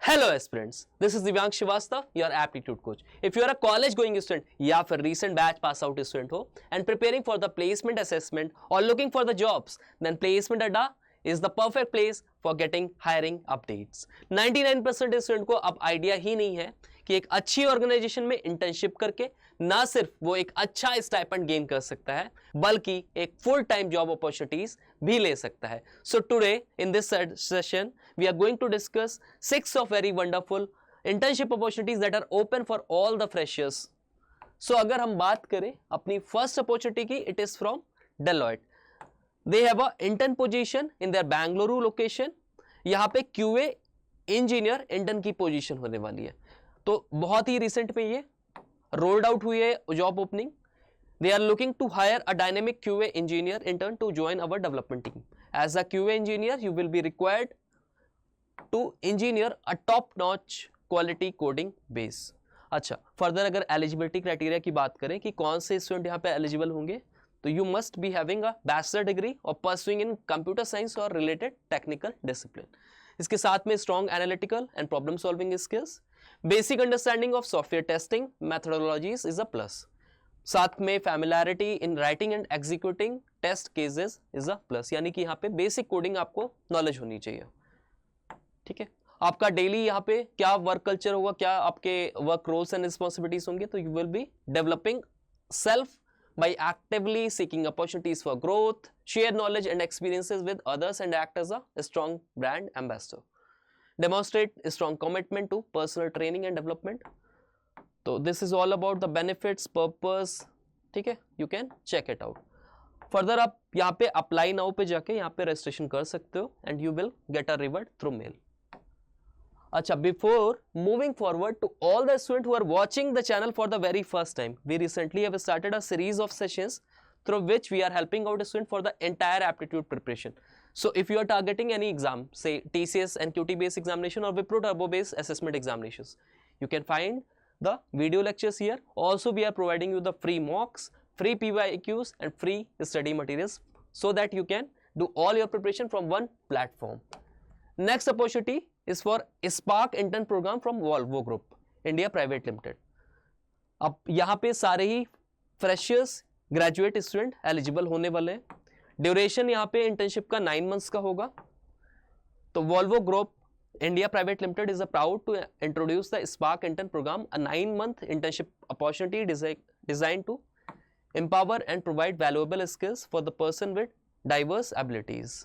Hello aspirants, this is Divyansh Srivastava, your aptitude coach. If you are a college going student या फिर recent batch pass out student हो and preparing for the placement assessment or looking for the jobs, then Placement Adda is the perfect place for getting hiring updates. 99% student को अब idea ही नहीं है कि एक अच्छी ऑर्गेनाइजेशन में इंटर्नशिप करके ना सिर्फ वो एक अच्छा स्टाइपेंड गेन कर सकता है बल्कि एक फुल टाइम जॉब अपॉर्चुनिटीज भी ले सकता है. So today in this session we are going to discuss 6 of very wonderful internship opportunities that are open for all the freshers. So अगर हम बात करें अपनी फर्स्ट अपॉर्चुनिटी की, it is from Deloitte. They have a intern position in their Bangalore location. यहाँ पे QA engineer intern की position होने वाली है. तो बहुत ही रिसेंट में ये रोल्ड आउट हुई है job opening. They are looking to hire a dynamic QA engineer intern to join our development team. As a QA engineer, you will be required to engineer a top-notch quality coding base. अच्छा, further अगर eligibility criteria की बात करें कि कौन से student यहाँ पे एलिजिबल होंगे, तो you must be having a bachelor degree और परसुइंग इन कंप्यूटर साइंस और रिलेटेड टेक्निकल डिसिप्लिन. इसके साथ में strong analytical and problem solving skills, basic understanding of software testing methodologies is a plus. साथ में familiarity in writing and executing test cases is a plus. यानी कि यहाँ पे बेसिक कोडिंग आपको नॉलेज होनी चाहिए. ठीक है, आपका डेली यहाँ पे क्या वर्क कल्चर होगा, क्या आपके वर्क रोल्स एंड रिस्पॉन्सिबिलिटीज होंगे, तो you will be developing self by actively seeking opportunities for growth, share knowledge and experiences with others and act as a strong brand ambassador. Demonstrate a strong commitment to personal training and development. So this is all about the benefits, purpose. ठीक है, you can check it out. Further आप यहाँ पे apply now पे जाके यहाँ पे registration कर सकते हो and you will get a reward through mail. अच्छा, before moving forward to all the students who are watching the channel for the very first time, we recently have started a series of sessions through which we are helping out a student for the entire aptitude preparation. So if you are targeting any exam, say TCS and QT based examination or Wipro Turbo based assessment examinations, you can find the video lectures here. Also we are providing you the free mocks, free PYQs and free study materials so that you can do all your preparation from one platform. Next opportunity is for Spark intern program from Volvo Group India Private Limited. अब यहाँ पे सारे ही freshers graduate student eligible होने वाले हैं. Duration यहाँ पे internship का 9 मंथ्स का होगा. तो Volvo Group India Private Limited is proud to introduce the Spark intern program, a 9-month internship opportunity designed to empower and provide valuable skills for the person with diverse abilities.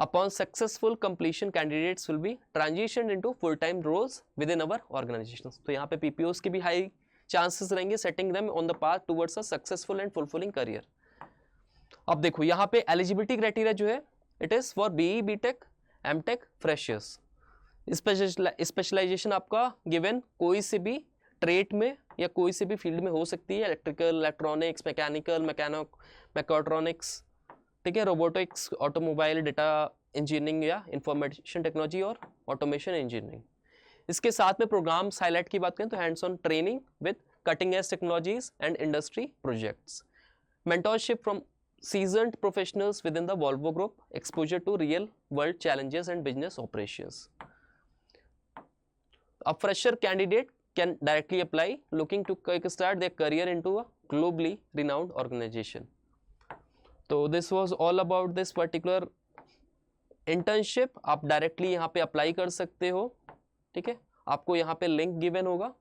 Upon successful completion, candidates will be transitioned into full-time roles within our organizations. तो यहाँ पे PPOs की भी high chances रहेंगे, setting them on the path towards a successful and fulfilling career. अब देखो यहाँ पे eligibility criteria जो है, it is for BE, BTech, MTech freshers. Specialisation आपका given कोई से भी ट्रेड में या कोई से भी फील्ड में हो सकती है, इलेक्ट्रिकल, इलेक्ट्रॉनिक्स, मैकेनिकल, मैकेट्रॉनिक्स, ठीक है, रोबोटिक्स, ऑटोमोबाइल, डेटा इंजीनियरिंग या इंफॉर्मेशन टेक्नोलॉजी और ऑटोमेशन इंजीनियरिंग. इसके साथ में प्रोग्राम्स हाईलाइट की बात करें तो hands on training with cutting edge technologies and industry projects, mentorship from seasoned professionals within the Volvo Group, exposure to real world challenges and business operations. A fresher candidate can directly apply looking to kickstart their career into a globally renowned organization. तो this was all about this particular internship. आप directly यहाँ पे apply कर सकते हो. ठीक है, आपको यहाँ पे लिंक गिवन होगा,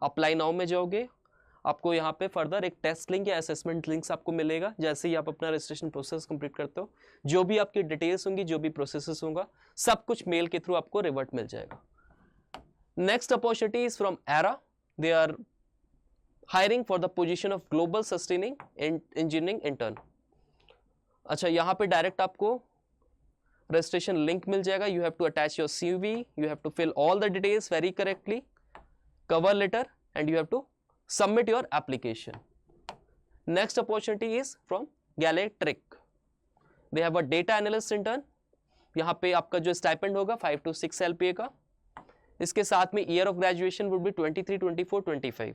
अप्लाई नाउ में जाओगे, आपको यहाँ पे फर्दर एक टेस्ट लिंक या असेसमेंट लिंक्स आपको मिलेगा. जैसे ही आप अपना रजिस्ट्रेशन प्रोसेस कंप्लीट करते हो, जो भी आपकी डिटेल्स होंगी, जो भी प्रोसेस होगा, सब कुछ मेल के थ्रू आपको रिवर्ट मिल जाएगा. Next opportunity is from Era. They are hiring for the position of global sustaining engineering intern. अच्छा, यहाँ पे डायरेक्ट आपको रजिस्ट्रेशन लिंक मिल जाएगा. You have to attach your CV, you have to fill all the details very correctly, cover letter, and you have to submit your application. Next opportunity is from Galetric. They have a data analyst intern. यहाँ पे आपका जो stipend होगा 5 to 6 LPA का. इसके साथ में year of graduation would be 23, 24, 25.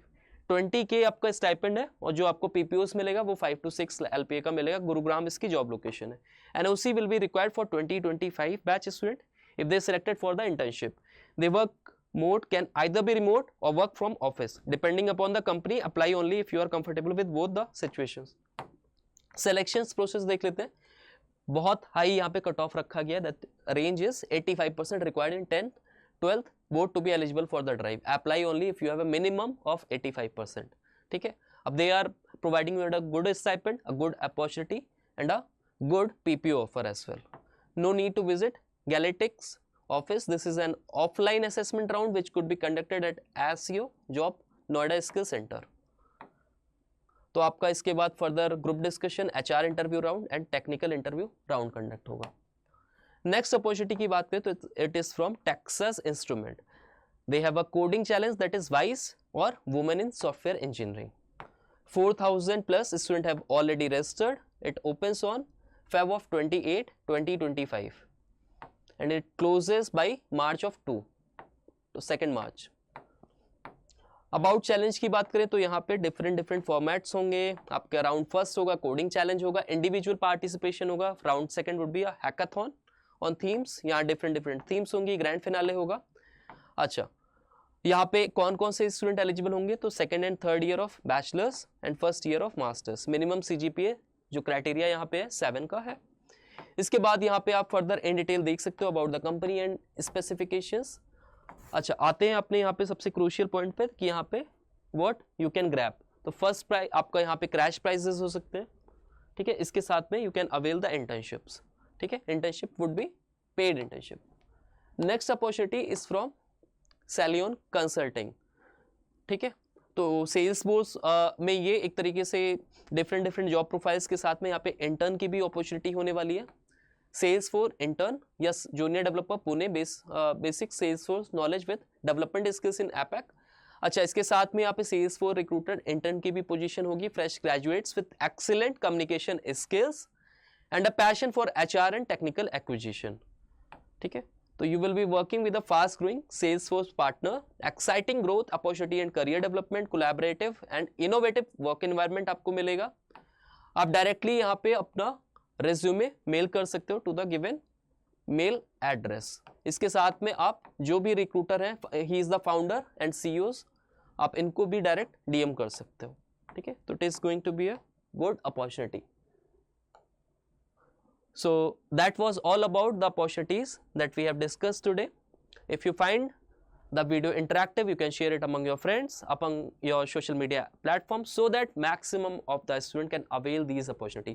20K आपका स्टाइपेंड है और जो आपको PPOs मिलेगा वो 5 to 6 LPA का मिलेगा. गुरुग्राम इसकी जॉब लोकेशन है. NOC will be required for 2025 batch student. if they selected for the internship. The work mode can either be remote or work from office. Depending upon the company, apply only if you are comfortable with both the situations. Selections process देख लेते हैं. बहुत high यहाँ पे cut off रखा गया. That range is 85% required in 10th 12th board to be eligible for the drive. Apply only if you have a minimum of 85%. ठीक है. अब they are providing you a good stipend, a good opportunity and a good PPO offer as well. No need to visit Galactic's office. This is an offline assessment round which could be conducted at ASIO Job Noida Skill Center. तो आपका इसके बाद further group discussion, HR interview round and technical interview round conduct होगा. Next opportunity की बात करें तो it is from Texas instrument. They have a coding challenge that is wise और women in software engineering. 4,000 plus students have already registered. It opens on Feb of 28, 2025 and it closes by March of 2 to 2nd March. About challenge की बात करें तो यहाँ पे different formats होंगे. आपका round first होगा कोडिंग चैलेंज होगा, इंडिविजुअल पार्टिसिपेशन होगा. Round second would be a hackathon on themes. यहाँ डिफरेंट थीम्स होंगी. ग्रैंड फिनाले होगा. अच्छा, यहाँ पे कौन कौन से स्टूडेंट एलिजिबल होंगे तो 2nd and 3rd year of bachelors and 1st year of masters. Minimum CGPA जो क्राइटेरिया यहाँ पे है 7 का है. इसके बाद यहाँ पे आप फर्दर इन डिटेल देख सकते हो about the company and specifications. अच्छा, आते हैं अपने यहाँ पे सबसे क्रूशियल पॉइंट पे कि यहाँ पे व्हाट यू कैन ग्रैब. तो फर्स्ट प्राइज आपका यहाँ पे क्रैश प्राइजेस हो सकते हैं. ठीक है. इसके साथ में you can avail the internships. ठीक है. Internship would be paid internship. Next opportunity is from Salian consulting. ठीक है. तो सेल्स फोर्स में ये एक तरीके से डिफरेंट जॉब प्रोफाइल्स के साथ में यहाँ पे इंटर्न की भी अपॉर्चुनिटी होने वाली है. सेल्स फॉर इंटर्न या junior developer Pune basic sales force knowledge with development skills in APAC. अच्छा, इसके साथ में यहाँ पे सेल्स फॉर रिक्रूटर इंटर्न की भी पोजीशन होगी. Fresh graduates with excellent communication skills and a passion for HR and technical acquisition. ठीक है. So you will be working with a fast growing Salesforce partner, exciting growth opportunity and career development, collaborative and innovative work environment आपको मिलेगा. आप directly यहाँ पे अपना resume mail कर सकते हो to the given mail address. इसके साथ में आप जो भी रिक्रूटर हैं, he is the founder and CEOs, आप इनको भी डायरेक्ट DM कर सकते हो. ठीक है. तो it is going to be a good opportunity. So that was all about the opportunities that we have discussed today. If you find the video interactive, you can share it among your friends, among your social media platforms, so that maximum of the student can avail these opportunity.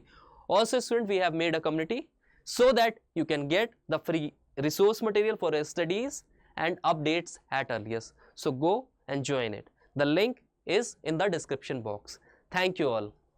Also student, we have made a community so that you can get the free resource material for your studies and updates at earliest. So go and join it. The link is in the description box. Thank you all.